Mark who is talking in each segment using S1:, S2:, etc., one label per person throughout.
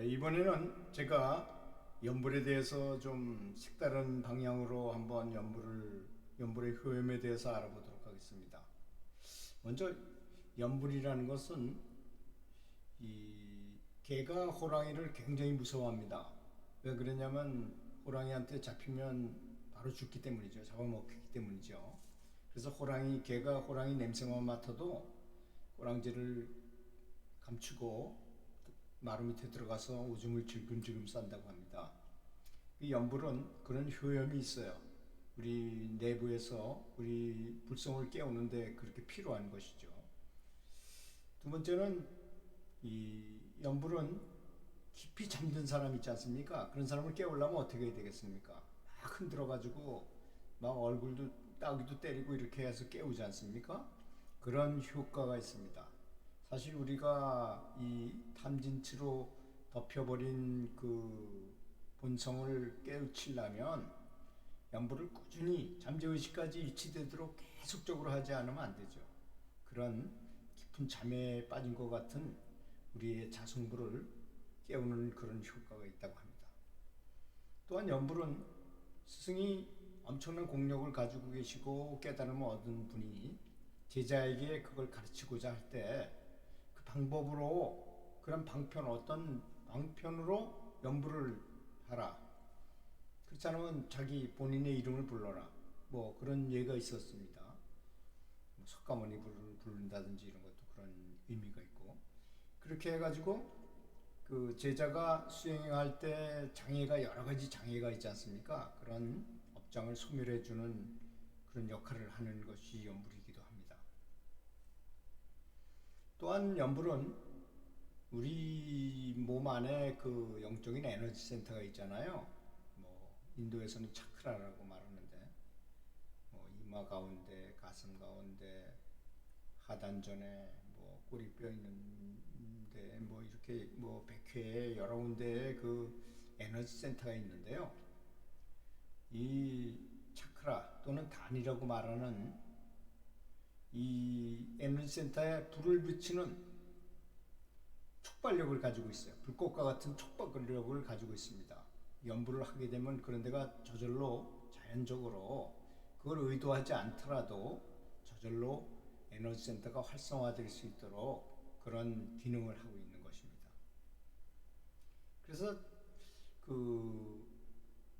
S1: 이번에는 제가 연불에 대해서 좀 색다른 방향으로 한번 연불의 효험에 대해서 알아보도록 하겠습니다. 먼저 연불이라는 것은 이 개가 호랑이를 굉장히 무서워합니다. 왜 그러냐면 호랑이한테 잡히면 바로 죽기 때문이죠. 잡아먹기 때문이죠. 그래서 개가 호랑이 냄새만 맡아도 꼬랑지를 감추고 마루 밑에 들어가서 오줌을 질금질금 싼다고 합니다. 이 연불은 그런 효염이 있어요. 우리 내부에서 우리 불성을 깨우는데 그렇게 필요한 것이죠. 두 번째는 이 연불은 깊이 잠든 사람 있지 않습니까? 그런 사람을 깨우려면 어떻게 해야 되겠습니까? 막 흔들어가지고 막 얼굴도 따귀도 때리고 이렇게 해서 깨우지 않습니까? 그런 효과가 있습니다. 사실 우리가 이 탐진치로 덮여버린 그 본성을 깨우치려면 연불을 꾸준히 잠재의식까지 일치되도록 계속적으로 하지 않으면 안 되죠. 그런 깊은 잠에 빠진 것 같은 우리의 자성불을 깨우는 그런 효과가 있다고 합니다. 또한 연불은 스승이 엄청난 공력을 가지고 계시고 깨달음을 얻은 분이 제자에게 그걸 가르치고자 할 때 그 방법으로 그런 어떤 방편으로 연불을 하라. 그렇지 않으면 자기 본인의 이름을 불러라. 뭐 그런 예가 있었습니다. 뭐 석가모니 부른다든지 이런 것도 그런 의미가 있고 그렇게 해가지고 그 제자가 수행할 때 여러 가지 장애가 있지 않습니까? 그런 업장을 소멸해주는 그런 역할을 하는 것이 연불이기도 합니다. 또한 연불은 우리 몸 안에 그 영적인 에너지 센터가 있잖아요. 뭐 인도에서는 차크라라고 말하는데 뭐 이마 가운데, 가슴 가운데, 하단전에 뭐 꼬리뼈 있는데 뭐 이렇게 뭐 백회에 여러 군데에 그 에너지 센터가 있는데요. 이 차크라 또는 단이라고 말하는 이 에너지 센터에 불을 붙이는 촉발력을 가지고 있어요. 불꽃과 같은 촉발력을 가지고 있습니다. 연불을 하게 되면 그런 데가 저절로 자연적으로 그걸 의도하지 않더라도 저절로 에너지 센터가 활성화될 수 있도록 그런 기능을 하고 있는 것입니다. 그래서 그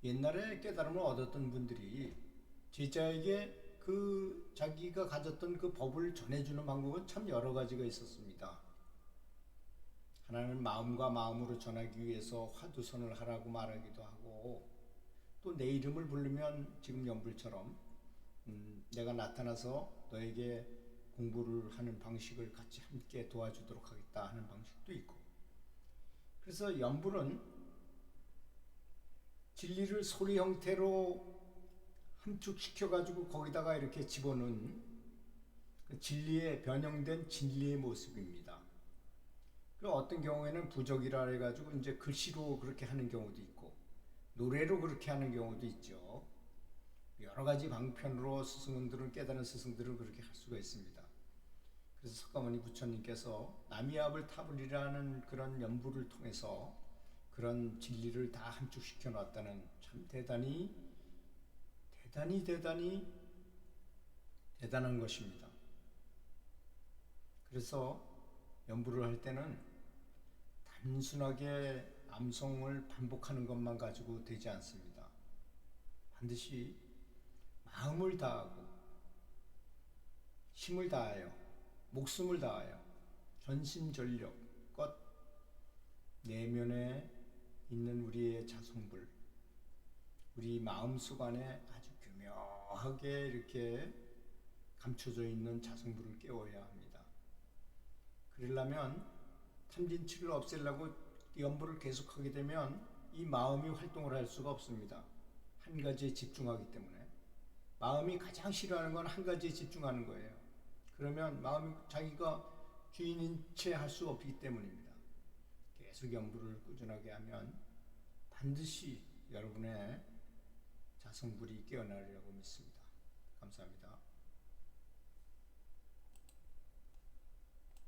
S1: 옛날에 깨달음을 얻었던 분들이 제자에게 그 자기가 가졌던 그 법을 전해주는 방법은 참 여러 가지가 있었습니다. 하나는 마음과 마음으로 전하기 위해서 화두선을 하라고 말하기도 하고 또 내 이름을 부르면 지금 연불처럼 내가 나타나서 너에게 공부를 하는 방식을 같이 함께 도와주도록 하겠다 하는 방식도 있고 그래서 연불은 진리를 소리 형태로 함축시켜가지고 거기다가 이렇게 집어넣은 진리의 변형된 진리의 모습입니다. 그리고 어떤 경우에는 부적이라 해가지고 이제 글씨로 그렇게 하는 경우도 있고 노래로 그렇게 하는 경우도 있죠. 여러 가지 방편으로 깨달은 스승들은 그렇게 할 수가 있습니다. 그래서 석가모니 부처님께서 남이압을 타불이라는 그런 연불을 통해서 그런 진리를 다 함축시켜 놨다는 참 대단히 대단한 것입니다. 그래서 연불을 할 때는 단순하게 암송을 반복하는 것만 가지고 되지 않습니다. 반드시 마음을 다하고 힘을 다하여 목숨을 다하여 전심전력껏 내면에 있는 우리의 자성불 우리 마음속 안에 아주 교묘하게 이렇게 감춰져 있는 자성불을 깨워야 합니다. 그러려면 탐진치를 없애려고 연불을 계속하게 되면 이 마음이 활동을 할 수가 없습니다. 한 가지에 집중하기 때문에 마음이 가장 싫어하는 건 한 가지에 집중하는 거예요. 그러면 마음이 자기가 주인인 채 할 수 없기 때문입니다. 계속 연불을 꾸준하게 하면 반드시 여러분의 자성불이 깨어나리라고 믿습니다. 감사합니다.